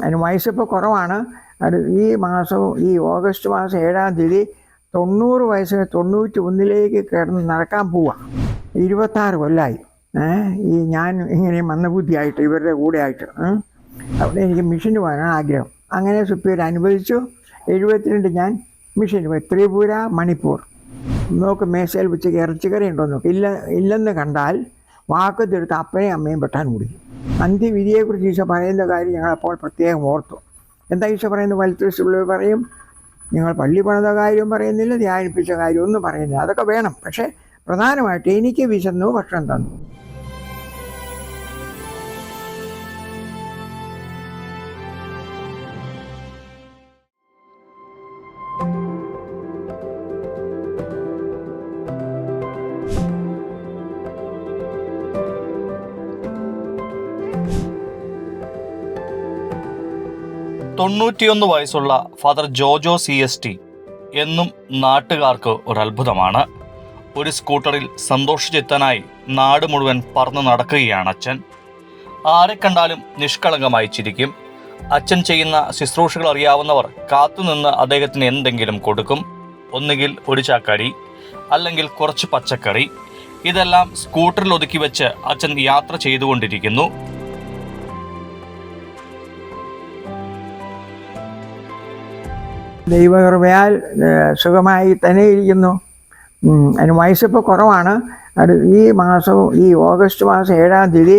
അതിന് വയസ്സിപ്പോൾ കുറവാണ്. ഈ മാസം ഈ ഓഗസ്റ്റ് മാസം 7-ാം തീയതി 90 വയസ്സിന് 91 കിടന്ന് നടക്കാൻ പോവാ. 26 കൊല്ലമായി ഈ ഞാൻ ഇങ്ങനെ മന്ദബുദ്ധിയായിട്ട് ഇവരുടെ കൂടെ ആയിട്ട്. അവിടെ എനിക്ക് മിഷന് പോകാനാണ് ആഗ്രഹം. അങ്ങനെ സുപ്പീരിയർ അനുവദിച്ചു. 72 ഞാൻ മിഷന് പോയി. ത്രിപുര, മണിപ്പൂർ. നോക്ക് മേശയിൽ ഉച്ചയ്ക്ക് ഇറച്ചിക്കറി ഉണ്ടോ നോക്ക്. ഇല്ലെന്ന് കണ്ടാൽ വാക്ക് തീർത്ത് അപ്പനെയും അമ്മയും വെട്ടാൻ കുടിക്കും. അന്ത്യവിധിയെക്കുറിച്ച് ഈശോ പറയുന്ന കാര്യം ഞങ്ങളപ്പോൾ പ്രത്യേകം ഓർത്തു. എന്താ ഈശോ പറയുന്നത്? വലത്തുവശത്തുള്ളവർ പറയും നിങ്ങൾ പള്ളി പണിത കാര്യവും പറയുന്നില്ല, ധ്യാനിപ്പിച്ച കാര്യം ഒന്നും പറയുന്നില്ല. അതൊക്കെ വേണം. പക്ഷേ പ്രധാനമായിട്ട് എനിക്ക് വിശന്നു, ഭക്ഷണം തന്നു. തൊണ്ണൂറ്റിയൊന്ന് വയസ്സുള്ള ഫാദർ ജോജോ CST എന്നും നാട്ടുകാർക്ക് ഒരത്ഭുതമാണ്. ഒരു സ്കൂട്ടറിൽ സന്തോഷചിത്തനായി നാട് മുഴുവൻ പറന്നു നടക്കുകയാണ് അച്ഛൻ. ആരെ കണ്ടാലും നിഷ്കളങ്കമായി ചിരിക്കും. അച്ഛൻ ചെയ്യുന്ന ശുശ്രൂഷകൾ അറിയാവുന്നവർ കാത്തുനിന്ന് അദ്ദേഹത്തിന് എന്തെങ്കിലും കൊടുക്കും. ഒന്നുകിൽ ഒരു ചാക്കരി, അല്ലെങ്കിൽ കുറച്ച് പച്ചക്കറി. ഇതെല്ലാം സ്കൂട്ടറിൽ ഒതുക്കി വെച്ച് അച്ഛൻ യാത്ര ചെയ്തുകൊണ്ടിരിക്കുന്നു. ദൈവകൃപയാൽ സുഖമായി തന്നെ ഇരിക്കുന്നു. അതിന് വയസ്സിപ്പോൾ കുറവാണ്. ഈ ഓഗസ്റ്റ് മാസം 7-ാം തീയതി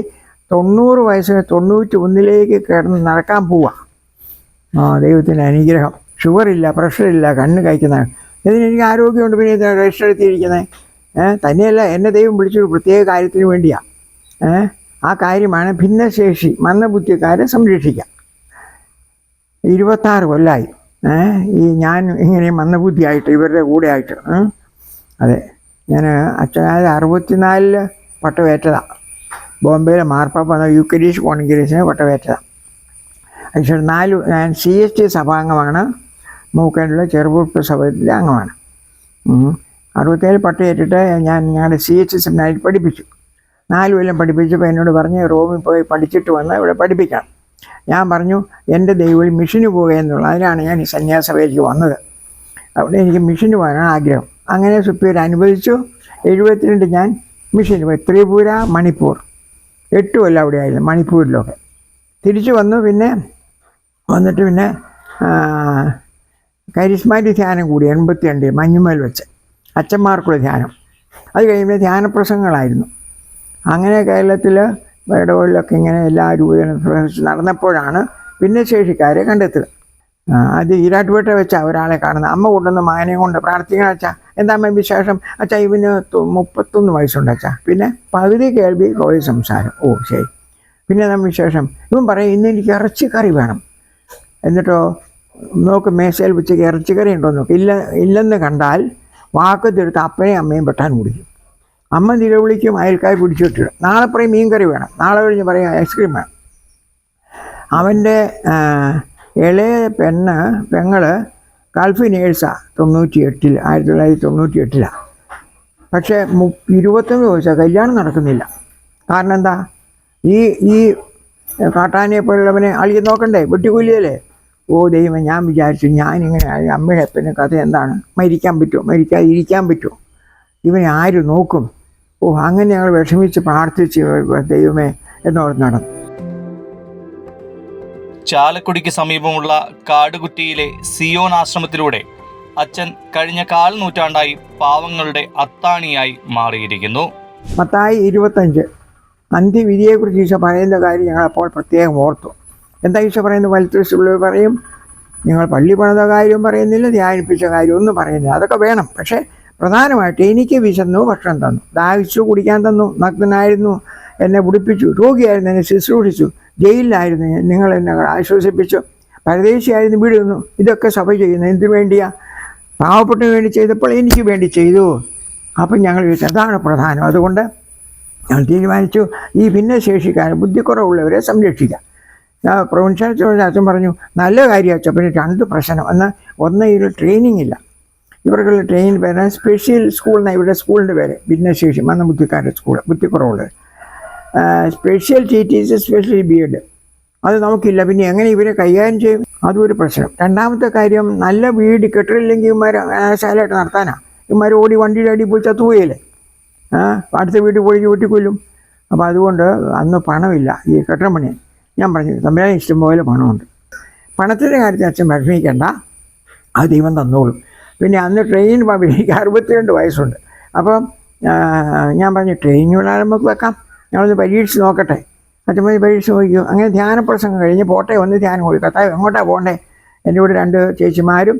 90 വയസ്സിന് 91 കിടന്ന് നടക്കാൻ പോവാ. ദൈവത്തിൻ്റെ അനുഗ്രഹം. ഷുഗറില്ല, പ്രഷറില്ല, കണ്ണ് കഴിക്കുന്ന. ഇതിനെനിക്ക് ആരോഗ്യമുണ്ട്. പിന്നെ ഇത് റെസ്റ്റ് എടുത്തിരിക്കുന്നത് തന്നെയല്ല, എന്നെ ദൈവം വിളിച്ചൊരു പ്രത്യേക കാര്യത്തിന് വേണ്ടിയാണ്. ആ കാര്യമാണ് ഭിന്നശേഷി മന്ദബുദ്ധിക്കാരെ സംരക്ഷിക്കുക. 26 കൊല്ലമായി ഈ ഞാൻ ഇങ്ങനെ മന്ദബുദ്ധിയായിട്ട് ഇവരുടെ കൂടെ ആയിട്ട്. അതെ, ഞാൻ അച്ഛനായത് 64 പട്ടമേറ്റതാണ്. ബോംബെയിലെ മാർപ്പാപ്പ യൂക്കരീസ് കോൺഗ്രസിന് പട്ടമേറ്റതാണ്. പക്ഷേ ഞാൻ CST സഭാംഗമാണ്. മൂക്കാനുള്ള ചെറുപുഴ സഭയിലെ അംഗമാണ്. 67 പട്ടയേറ്റിട്ട് ഞാൻ ഞങ്ങളുടെ CST സെമിനാരിൽ പഠിപ്പിച്ചു. 4 കൊല്ലം പഠിപ്പിച്ചപ്പോൾ എന്നോട് പറഞ്ഞ് റോമിൽ പോയി പഠിച്ചിട്ട് വന്ന് ഇവിടെ പഠിപ്പിക്കണം. ഞാൻ പറഞ്ഞു എൻ്റെ ദൈവം മിഷന് പോകുക എന്നുള്ള. അതിനാണ് ഞാൻ ഈ സന്യാസഭയിലേക്ക് വന്നത്. അവിടെ എനിക്ക് മിഷന് പോകാനാണ് ആഗ്രഹം. അങ്ങനെ സുപ്പീരിയർ അനുവദിച്ചു. 72 ഞാൻ മിഷന് പോയി. ത്രിപുര, മണിപ്പൂർ. 8 കൊല്ലം അവിടെ ആയിരുന്നു, മണിപ്പൂരിലൊക്കെ. തിരിച്ചു വന്നു. വന്നിട്ട് കരിസ്മാറ്റിക് ധ്യാനം കൂടി 82 മഞ്ഞുമേൽ വെച്ച് അച്ഛന്മാർക്കുള്ള ധ്യാനം. അത് കഴിയുമ്പോൾ ധ്യാനപ്രസംഗങ്ങളായിരുന്നു. അങ്ങനെ കേരളത്തിൽ ഇടവകളിലൊക്കെ ഇങ്ങനെ എല്ലാ രൂപയിലും നടന്നപ്പോഴാണ് ഭിന്നശേഷിക്കാരെ കണ്ടെത്തുക. അത് ഈരാട്ടുപേട്ട വെച്ചാൽ ഒരാളെ കാണുന്നത്. അമ്മ കൊണ്ടുവന്ന് മകനെ കൊണ്ട് പ്രാർത്ഥിക്കണം. അച്ഛാ എന്താ അമ്മ വിശേഷം? അച്ഛാ ഇവന് 31 വയസ്സുണ്ട് അച്ഛാ. പിന്നെ പകുതി കേൾവി, പകുതി സംസാരം. ഓ ശരി. പിന്നെ എന്താ വിശേഷം? ഇവൻ പറയും ഇന്ന് എനിക്ക് ഇറച്ചിക്കറി വേണം. എന്നിട്ടോ നോക്ക് മേശയിൽ ഉച്ചയ്ക്ക് ഇറച്ചിക്കറി ഉണ്ടോ നോക്ക്. ഇല്ലെന്ന് കണ്ടാൽ വാക്ക് തീർത്ത് അപ്പനെയും അമ്മയും വെട്ടാൻ കുടിക്കും. അമ്മ നിലവിളിക്കും, അയൽക്കാർ പിടിച്ചിട്ടിടും. നാളെ പറയും മീൻ കറി വേണം, നാളെ കഴിഞ്ഞ് പറയും ഐസ്ക്രീം വേണം. അവൻ്റെ ഇളയ പെങ്ങൾ ഗൾഫ് നേഴ്സാണ്. 1998. പക്ഷേ 21 വയസ്സാണ്, കല്യാണം നടക്കുന്നില്ല. കാരണം എന്താ? ഈ കാട്ടാനെ പോലുള്ളവനെ അളിയെ നോക്കണ്ടേ, വെട്ടിക്കൊല്ലിയല്ലേ. ഓ ദൈവം, ഞാൻ വിചാരിച്ചു ഞാനിങ്ങനെ അമ്മയുടെ അപ്പൻ്റെ കഥ എന്താണ്? മരിക്കാൻ പറ്റുമോ, മരിക്കാതിരിക്കാൻ പറ്റുമോ, ഇവനെ ആര് നോക്കും? ഓ അങ്ങനെ ഞങ്ങൾ വിഷമിച്ച് പ്രാർത്ഥിച്ച് ദൈവമേ എന്നോർത്ത് നടന്നു. ചാലക്കുടിക്ക് സമീപമുള്ള കാടുകുറ്റിയിലെ സിയോൻ ആശ്രമത്തിലൂടെ അച്ഛൻ കഴിഞ്ഞ 1/4 നൂറ്റാണ്ടായി പാവങ്ങളുടെ അത്താണിയായി മാറിയിരിക്കുന്നു. മത്തായി 25 അന്ത്യവിധിയെക്കുറിച്ച് ഈശോ പറയുന്ന കാര്യം ഞങ്ങളപ്പോൾ പ്രത്യേകം ഓർത്തു. എന്താ ഈശോ പറയുന്നത്? വലത്തുവശത്തുള്ളവർ പറയും നിങ്ങൾ പള്ളി പണിത കാര്യവും പറയുന്നില്ല, ധ്യാനിപ്പിച്ച കാര്യം ഒന്നും പറയുന്നില്ല. അതൊക്കെ വേണം. പക്ഷേ പ്രധാനമായിട്ട് എനിക്ക് വിശന്നു, ഭക്ഷണം തന്നു. ദാഹിച്ചു, കുടിക്കാൻ തന്നു. നഗ്നനായിരുന്നു, എന്നെ ഉടുപ്പിച്ചു. രോഗിയായിരുന്നു, എന്നെ ശുശ്രൂഷിച്ചു. ജയിലിലായിരുന്നു, നിങ്ങൾ എന്നെ ആശ്വസിപ്പിച്ചു. പരദേശിയായിരുന്നു, വീട് തന്നു. ഇതൊക്കെ സഭ ചെയ്യുന്നു. എന്തിനു വേണ്ടിയാ? പാവപ്പെട്ടതിന് വേണ്ടി ചെയ്തപ്പോൾ എനിക്ക് വേണ്ടി ചെയ്തു. അപ്പം ഞങ്ങൾ അതാണ് പ്രധാനം. അതുകൊണ്ട് ഞങ്ങൾ തീരുമാനിച്ചു ഈ ഭിന്നശേഷിക്കാരെ, ബുദ്ധിക്കുറവുള്ളവരെ സംരക്ഷിക്കാം. ഞാൻ പ്രൊവിൻഷ്യൽ അച്ഛൻ പറഞ്ഞു നല്ല കാര്യം അച്ഛൻ. പിന്നെ 2 പ്രശ്നം. ഒന്ന് ഇതിൽ ട്രെയിനിങ് ഇല്ല. ഇവർക്കുള്ള ട്രെയിനിങ് പേരാണ് സ്പെഷ്യൽ സ്കൂൾ എന്നാണ് ഇവരുടെ സ്കൂളിൻ്റെ പേര്. ഭിന്നശേഷി മന്ദബുദ്ധിക്കാരുടെ സ്കൂൾ, ബുദ്ധിക്കുറവുള്ളത്. Special TTC, special BEd. അത് നമുക്കില്ല. പിന്നെ എങ്ങനെ ഇവരെ കൈകാര്യം ചെയ്യും? അതും ഒരു പ്രശ്നം. രണ്ടാമത്തെ കാര്യം, നല്ല വീട് കെട്ടിടമില്ലെങ്കിൽ ഇവന്മാർ ശാലമായിട്ട് നടത്താനാണ്. ഇവന്മാർ ഓടി വണ്ടിയുടെ അടി പോയി ചത്തുപോയല്ലേ, അടുത്ത വീട്ടിൽ പോയി വീട്ടിക്കൊല്ലും. അപ്പോൾ അതുകൊണ്ട് അന്ന് പണമില്ല ഈ കെട്ടിടം പണിയാൻ. ഞാൻ പറഞ്ഞു തമ്പുരാൻ ഇഷ്ടംപോലെ പണമുണ്ട്, പണത്തിൻ്റെ കാര്യത്തിൽ അച്ഛൻ വിഷമിക്കേണ്ട, അത് ദൈവം തന്നോളും. പിന്നെ അന്ന് ട്രെയിൻ എനിക്ക് 62 വയസ്സുണ്ട്. അപ്പം ഞാൻ പറഞ്ഞു ട്രെയിനിനുള്ള നമുക്ക് വെക്കാം, ഞങ്ങളൊന്ന് പരീക്ഷിച്ച് നോക്കട്ടെ. അച്ഛൻ പരീക്ഷിച്ച് നോക്കിയോ. അങ്ങനെ ധ്യാനപ്രസംഗം കഴിഞ്ഞ് പോട്ടെ വന്ന് ധ്യാനം കൊടുക്കും. കത്താവ് എങ്ങോട്ടാണ് പോകണ്ടേ? എൻ്റെ കൂടെ 2 ചേച്ചിമാരും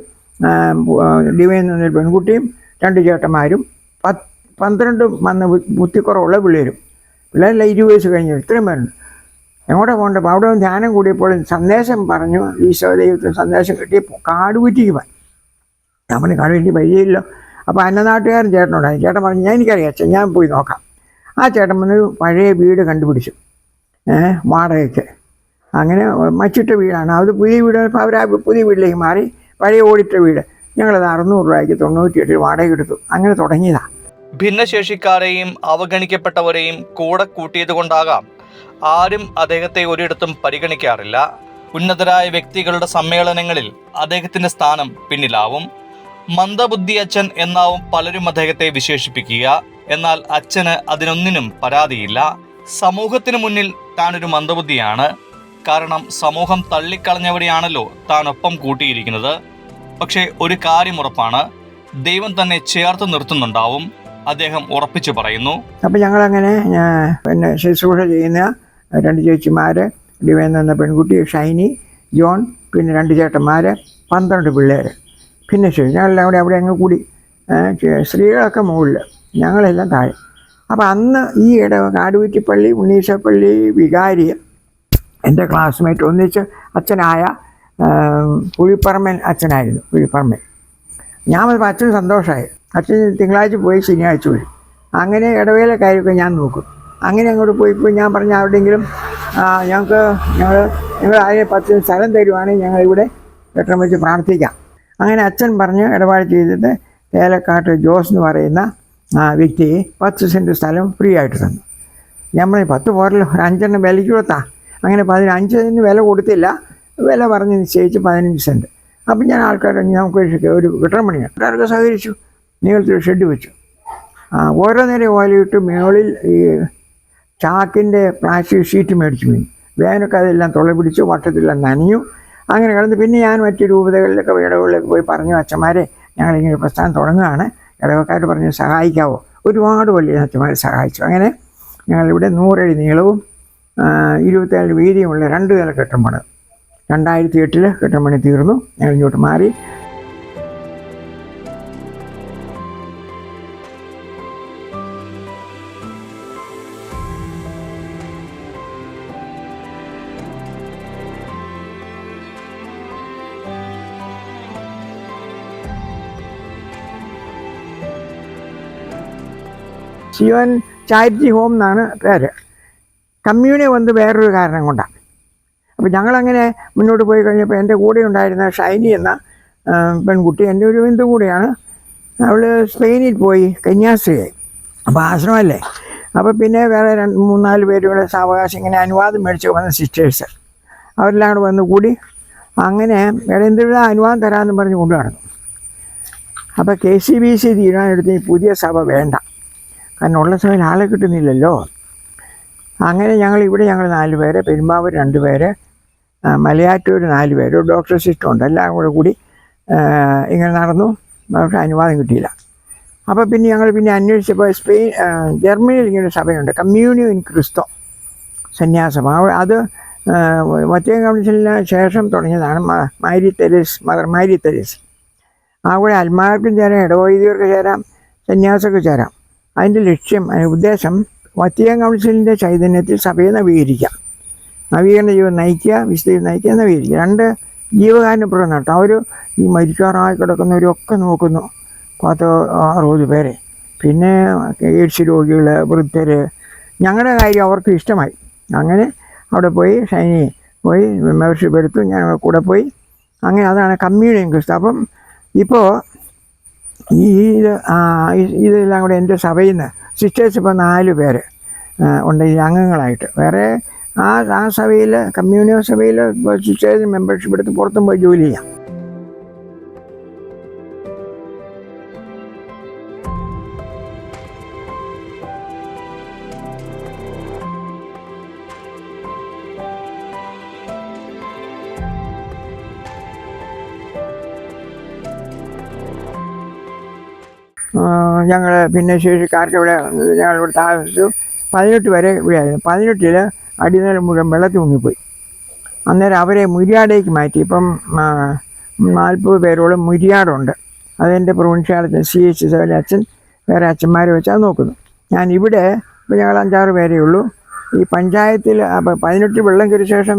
ഡിവൈൻ എന്നൊരു പെൺകുട്ടിയും 2 ചേട്ടന്മാരും 12 വന്ന് ബുദ്ധിക്കുറവുള്ള പിള്ളേരെല്ലാം 20 വയസ്സ് കഴിഞ്ഞു, ഇത്രയും പേരുണ്ട്. എങ്ങോട്ടാണ് പോകണ്ടേ? അപ്പോൾ അവിടെ ധ്യാനം കൂടിയപ്പോൾ സന്ദേശം പറഞ്ഞു, ഈശോ ദൈവത്തിന് സന്ദേശം കിട്ടിയപ്പോൾ കാടുകുറ്റിക്ക് പോയി. ഞാൻ പറഞ്ഞു കാടുകുറ്റി പരിചയമില്ല. അപ്പോൾ അന്നനാട്ടുകാരൻ ചേട്ടനുണ്ടായി. ചേട്ടൻ പറഞ്ഞു എനിക്കറിയാം അച്ഛൻ, ഞാൻ പോയി നോക്കാം. ആ ചേട്ടൻ വന്ന് പഴയ വീട് കണ്ടുപിടിച്ചു, വാടകയ്ക്ക്. അങ്ങനെ മച്ചിട്ട വീടാണ് അത്. പുതിയ വീട് അവർ ആ പുതിയ വീട്ടിലേക്ക് മാറി. പഴയ ഓടിട്ട വീട് ഞങ്ങളത് 600 രൂപയ്ക്ക് 98 വാടക എടുത്തു. അങ്ങനെ തുടങ്ങിയതാണ്. ഭിന്നശേഷിക്കാരെയും അവഗണിക്കപ്പെട്ടവരെയും കൂടെ കൂട്ടിയത് കൊണ്ടാകാം ആരും അദ്ദേഹത്തെ ഒരിടത്തും പരിഗണിക്കാറില്ല. ഉന്നതരായ വ്യക്തികളുടെ സമ്മേളനങ്ങളിൽ അദ്ദേഹത്തിന്റെ സ്ഥാനം പിന്നിലാവും. മന്ദബുദ്ധി അച്ഛൻ എന്നാവും പലരും അദ്ദേഹത്തെ വിശേഷിപ്പിക്കുക. എന്നാൽ അച്ഛന് അതിനൊന്നിനും പരാതിയില്ല. സമൂഹത്തിന് മുന്നിൽ താനൊരു മന്ദബുദ്ധിയാണ്. കാരണം സമൂഹം തള്ളിക്കളഞ്ഞവരെയാണല്ലോ താൻ ഒപ്പം കൂട്ടിയിരിക്കുന്നത്. പക്ഷേ ഒരു കാര്യം ഉറപ്പാണ്, ദൈവം തന്നെ ചേർത്ത് നിർത്തുന്നുണ്ടാവും, അദ്ദേഹം ഉറപ്പിച്ചു പറയുന്നു. അപ്പം ഞങ്ങളങ്ങനെ പിന്നെ ശുശ്രൂഷ ചെയ്യുന്ന 2 ചേച്ചിമാർ, ഡിവൈൻ എന്ന പെൺകുട്ടി, ഷൈനി, ജോൺ, പിന്നെ 2 ചേട്ടന്മാർ, 12 പിള്ളേർ. പിന്നെ ഞങ്ങളെല്ലാം കൂടി അവിടെ അങ്ങ് കൂടി. സ്ത്രീകളൊക്കെ മുകളിൽ, ഞങ്ങളെല്ലാം താഴെ. അപ്പോൾ അന്ന് ഈ കാടുകുറ്റിപ്പള്ളി ഉണ്ണീശപ്പള്ളി വികാരി എൻ്റെ ക്ലാസ്മേറ്റ് ഒന്നിച്ച് അച്ഛനായ പുളിപ്പറമ്പൻ അച്ഛനായിരുന്നു. പുളിപ്പറമ്പൻ ഞാൻ വന്നപ്പോൾ അച്ഛന് സന്തോഷമായി. അച്ഛൻ തിങ്കളാഴ്ച പോയി ശനിയാഴ്ച വരും. അങ്ങനെ ഇടവേള കാര്യമൊക്കെ ഞാൻ നോക്കും. അങ്ങനെ അങ്ങോട്ട് പോയി ഞാൻ പറഞ്ഞ എവിടെയെങ്കിലും ഞങ്ങൾ അതിന് 10 സ്ഥലം തരുവാണെങ്കിൽ ഞങ്ങളിവിടെ കെട്ടിടം വെച്ച് പ്രാർത്ഥിക്കാം. അങ്ങനെ അച്ഛൻ പറഞ്ഞ് ഇടപാട് ചെയ്തിട്ട് ഏലക്കാട്ട് ജോസ് എന്ന് പറയുന്ന വ്യക്തി 10 സെൻറ്റ് സ്ഥലം ഫ്രീ ആയിട്ട് തന്നു. നമ്മൾ 10 പോരല്ലോ, ഒരു 5 വിലയ്ക്ക് കൊടുത്താ. അങ്ങനെ 15 വില കൊടുത്തില്ല, വില പറഞ്ഞ് നിശ്ചയിച്ച് 15 സെൻറ്റ്. അപ്പം ഞാൻ നമുക്ക് ഒരു കെട്ടിടം പണിയാണ്. ആൾക്കാർക്ക് സഹകരിച്ചു. നീളത്തിൽ ഷെഡ് വെച്ചു. ഓരോ നേരം ഓലയിട്ട് മുകളിൽ ഈ ചാക്കിൻ്റെ പ്ലാസ്റ്റിക് ഷീറ്റ് മേടിച്ചു വീണു. വേനൊക്കെ അതെല്ലാം തുളപിടിച്ചു, വട്ടത്തിലെല്ലാം നനഞ്ഞു. അങ്ങനെ കിടന്ന് പിന്നെ ഞാൻ മറ്റു രൂപതകളിലൊക്കെ ഇടവുകളിലൊക്കെ പോയി പറഞ്ഞു, അച്ഛന്മാരെ ഞങ്ങളിങ്ങനെ പ്രസ്ഥാനം തുടങ്ങുകയാണ്, ഇടവക്കാർ പറഞ്ഞ് സഹായിക്കാവോ? ഒരുപാട് വലിയ അച്ഛന്മാരെ സഹായിച്ചു. അങ്ങനെ ഞങ്ങളിവിടെ 100 അടി നീളവും 27 വീതിയുമുള്ള 2 നില കെട്ടിടം പണിതു. 2008 കെട്ടിടം പണി തീർന്നു. ഞങ്ങൾ ഇങ്ങോട്ട് മാറി. ശിവൻ ചാരിറ്റി ഹോം എന്നാണ് പേര്. കമ്മ്യൂണി വന്ന് വേറൊരു കാരണം കൊണ്ടാണ്. അപ്പോൾ ഞങ്ങളങ്ങനെ മുന്നോട്ട് പോയി കഴിഞ്ഞപ്പോൾ എൻ്റെ കൂടെ ഉണ്ടായിരുന്ന ഷൈനി എന്ന പെൺകുട്ടി എൻ്റെ ഒരു ബന്ധു കൂടെയാണ്. അവൾ സ്പെയിനിൽ പോയി കന്യാസ്ത്രീയായി. അപ്പോൾ ആശ്രമമല്ലേ. അപ്പോൾ പിന്നെ വേറെ 3-4 പേരുടെ സാവകാശം ഇങ്ങനെ അനുവാദം മേടിച്ച് വന്ന സിസ്റ്റേഴ്സ് അവരെല്ലാം കൂടെ വന്ന് കൂടി. അങ്ങനെ എന്തെങ്കിലും അനുവാദം തരാമെന്ന് പറഞ്ഞ് കൊണ്ടു നടന്നു. അപ്പോൾ KCBC തീരുമാനമെടുത്ത് ഈ പുതിയ സഭ വേണ്ട, കാരണം ഉള്ള സഭയിൽ ആളെ കിട്ടുന്നില്ലല്ലോ. അങ്ങനെ ഞങ്ങൾ 4 പേര്, പെരുമ്പാവൂർ 2 പേര്, മലയാറ്റൂർ 4 പേര്, ഡോക്ടർ സിസ്റ്ററുണ്ട്, എല്ലാം കൂടി ഇങ്ങനെ നടന്നു. പക്ഷേ അനുവാദം കിട്ടിയില്ല. അപ്പോൾ പിന്നെ ഞങ്ങൾ അന്വേഷിച്ചപ്പോൾ ജർമ്മനിയിൽ ഇങ്ങനെ സഭയുണ്ട്, കമ്മ്യൂണിയോ ഇൻ ക്രിസ്തോ സന്യാസം. അത് വത്തിക്കാൻ കൗൺസിലിന് ശേഷം തുടങ്ങിയതാണ്. മദർ മാരി തെരേസ്. അവിടെ അൽമാർക്കും ചേരാം, ഇടവൈദികർക്ക് ചേരാം, സന്യാസമൊക്കെ ചേരാം. അതിൻ്റെ ലക്ഷ്യം, ഉദ്ദേശം വത്തിക്കാൻ കൗൺസിലിൻ്റെ ചൈതന്യത്തിൽ സഭയെ നവീകരിക്കാം, നവീകരണ ജീവൻ നയിക്കുക, വിശുദ്ധ നയിക്കുക, നവീകരിക്കുക. 2 ജീവകാരുണ്യപ്രവർത്തനം നടത്തും. അവർ ഈ മരിക്കാറായി കിടക്കുന്നവരൊക്കെ നോക്കുന്നു, 10-60 പേരെ. പിന്നെ എയ്ഡ്സ് രോഗികൾ, വൃദ്ധർ, ഞങ്ങളുടെ കാര്യം അവർക്ക് ഇഷ്ടമായി. അങ്ങനെ അവിടെ പോയി ഷൈനി പോയി മെമ്പർഷിപ്പ് എടുത്തു, ഞാൻ കൂടെ പോയി. അങ്ങനെ അതാണ് കമ്മ്യൂണിയൻ ക്രിസ്തു. അപ്പം ഇപ്പോൾ ഇതെല്ലാം കൂടെ എൻ്റെ സഭയിൽ നിന്ന് സിസ്റ്റേഴ്സ് ഇപ്പോൾ 4 പേര് ഉണ്ട് ഈ അംഗങ്ങളായിട്ട്. വേറെ ആ സഭയിൽ കമ്മ്യൂണിയൻ സഭയിൽ സിസ്റ്റേഴ്സിന് മെമ്പർഷിപ്പ് എടുത്ത് പുറത്തും പോയി ജോലി ചെയ്യാം. ഞങ്ങൾ ഭിന്നശേഷിക്കാർക്ക് ഇവിടെ ഞങ്ങളിവിടെ താമസിച്ചു. 18 വരെ ഇവിടെയായിരുന്നു. 18 അടിനില മുഴുവൻ വെള്ളത്തിൽ മുങ്ങിപ്പോയി. അന്നേരം അവരെ മുരിയാടേക്ക് മാറ്റി. ഇപ്പം 40 പേരോളം മുരിയാടുണ്ട്. അതെൻ്റെ പ്രൊവിൻഷ്യൽ CHC അച്ഛൻ വേറെ അച്ഛന്മാരെ വെച്ച് അത് നോക്കുന്നു. ഞാൻ ഇവിടെ ഇപ്പോൾ ഞങ്ങൾ 5-6 പേരേ ഉള്ളൂ. ഈ പഞ്ചായത്തിൽ 18 വെള്ളം കയറിയ ശേഷം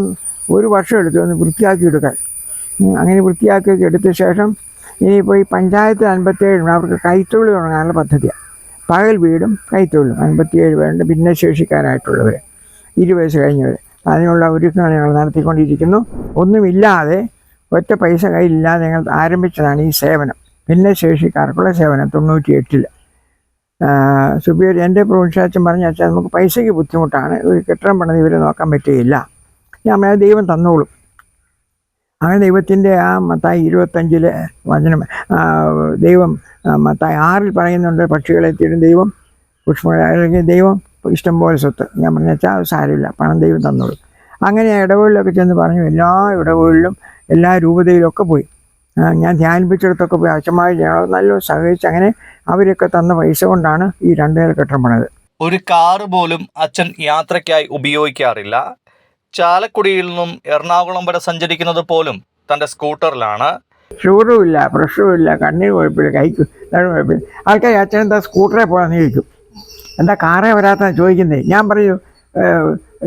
1 വർഷം എടുത്തു ഒന്ന് വൃത്തിയാക്കി എടുക്കാൻ. അങ്ങനെ വൃത്തിയാക്കി എടുത്ത ശേഷം ഇനിയിപ്പോൾ ഈ പഞ്ചായത്ത് 57 അവർക്ക് കൈത്തൊഴിൽ തുടങ്ങാനുള്ള പദ്ധതിയാണ്. പകൽ വീടും കൈത്തൊഴിലും 57 പേരുണ്ട്. ഭിന്നശേഷിക്കാരായിട്ടുള്ളവർ 20 വയസ്സ് കഴിഞ്ഞവർ. അതിനുള്ള ഒരുക്കങ്ങൾ ഞങ്ങൾ നടത്തിക്കൊണ്ടിരിക്കുന്നു. ഒന്നുമില്ലാതെ ഒറ്റ പൈസ കയ്യിലില്ലാതെ ഞങ്ങൾ ആരംഭിച്ചതാണ് ഈ സേവനം, ഭിന്നശേഷിക്കാർക്കുള്ള സേവനം. 98 സുബീർ എൻ്റെ പ്രൊവിൻഷ്യൽ പറഞ്ഞ അച്ഛൻ നമുക്ക് പൈസയ്ക്ക് ബുദ്ധിമുട്ടാണ്, ഒരു കെട്ടിടം പണിത് ഇവരെ നോക്കാൻ പറ്റുകയില്ല, ഞാൻ ദൈവം തന്നോളും. അങ്ങനെ ദൈവത്തിൻ്റെ ആ മത്തായി 25 വചനം ദൈവം മത്തായി 6 പറയുന്നുണ്ട്, പക്ഷികളെ തീരും ദൈവം, പുഷ്പങ്ങൾ ദൈവം, ഇഷ്ടംപോലെ സ്വത്ത്. ഞാൻ പറഞ്ഞാൽ സാരമില്ല, പണം ദൈവം തന്നോളും. അങ്ങനെ ഇടവുകളിലൊക്കെ ചെന്ന് പറഞ്ഞു. എല്ലാ ഇടവുകളിലും എല്ലാ രൂപതയിലൊക്കെ പോയി ഞാൻ ധ്യാനിപ്പിച്ചിടത്തൊക്കെ പോയി അച്ഛന്മാർ നല്ല സഹകരിച്ച് അങ്ങനെ അവരൊക്കെ തന്ന പൈസ കൊണ്ടാണ് ഈ 2 നില കെട്ടിടം പണിത്. ഒരു കാറ് പോലും അച്ഛൻ യാത്രയ്ക്കായി ഉപയോഗിക്കാറില്ല. ചാലക്കുടിയിൽ നിന്നും എറണാകുളം വരെ സഞ്ചരിക്കുന്നത് പോലും തൻ്റെ സ്കൂട്ടറിലാണ്. ഷുഗറും ഇല്ല, പ്രഷറും ഇല്ല, കണ്ണിന് കുഴപ്പമില്ല, കൈക്ക് കുഴപ്പമില്ല. ആൾക്കാർ അച്ഛൻ എന്താ സ്കൂട്ടറെ പോകാമെന്ന് ചോദിക്കും. എന്താ കാറേ വരാത്തെന്ന് ചോദിക്കുന്നത്. ഞാൻ പറയൂ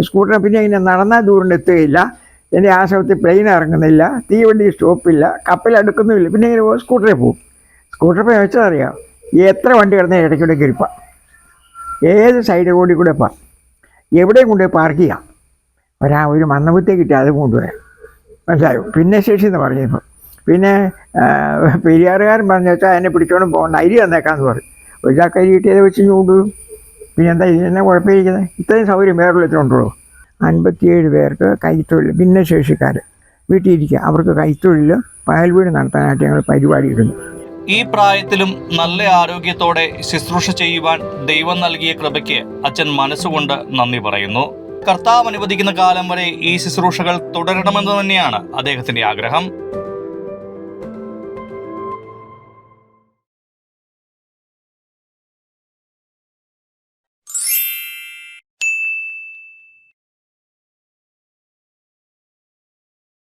സ്കൂട്ടറെ പിന്നെ ഇങ്ങനെ നടന്നാൽ ദൂരം എത്തുകയില്ല, എൻ്റെ ആശ്രമത്തിൽ പ്ലെയിൻ ഇറങ്ങുന്നില്ല, തീവണ്ടി സ്റ്റോപ്പില്ല, കപ്പലെടുക്കുന്നുമില്ല, പിന്നെ ഇങ്ങനെ സ്കൂട്ടറെ പോകും. സ്കൂട്ടറെ പോയി വെച്ചതറിയാം എത്ര വണ്ടി കിടന്നാൽ ഇടയ്ക്കൂടെ കയറിപ്പാം, ഏത് സൈഡ് റോഡിൽ കൂടെ പോകാം, എവിടെയും കൊണ്ടുപോയി പാർക്ക് ചെയ്യാം. ഒരു മന്ദബുദ്ധി കിട്ടി അത് കൊണ്ടുവരാം. മനസ്സിലായോ? ഭിന്നശേഷി എന്ന് പറഞ്ഞപ്പോൾ പിന്നെ പെരിയാറുകാരൻ പറഞ്ഞു വെച്ചാൽ എന്നെ പിടിച്ചോണ്ടും പോകണ്ട, അരി തന്നേക്കാന്ന് പറയും. ഒരു ചാക്കരി കിട്ടിയത് വെച്ച് കൊണ്ടുപോകും. പിന്നെ എന്താ ഇതിനെ കുഴപ്പമിരിക്കുന്നത്? ഇത്രയും സൗകര്യം വേറുള്ളത്തിലുണ്ടല്ലോ. 57 പേർക്ക് കൈത്തൊഴിൽ, ഭിന്നശേഷിക്കാർ വീട്ടിൽ ഇരിക്കുക, അവർക്ക് കൈത്തൊഴിൽ പകൽ വീട് നടത്താനായിട്ട് ഞങ്ങൾ പരിപാടി ഇടുന്നു. ഈ പ്രായത്തിലും നല്ല ആരോഗ്യത്തോടെ ശുശ്രൂഷ ചെയ്യുവാൻ ദൈവം നൽകിയ കൃപയ്ക്ക് അച്ഛൻ മനസ്സുകൊണ്ട് നന്ദി പറയുന്നു. കർത്താവ് അനുവദിക്കുന്ന കാലം വരെ ഈ ശുശ്രൂഷകൾ തുടരണമെന്ന് തന്നെയാണ് അദ്ദേഹത്തിന്റെ ആഗ്രഹം.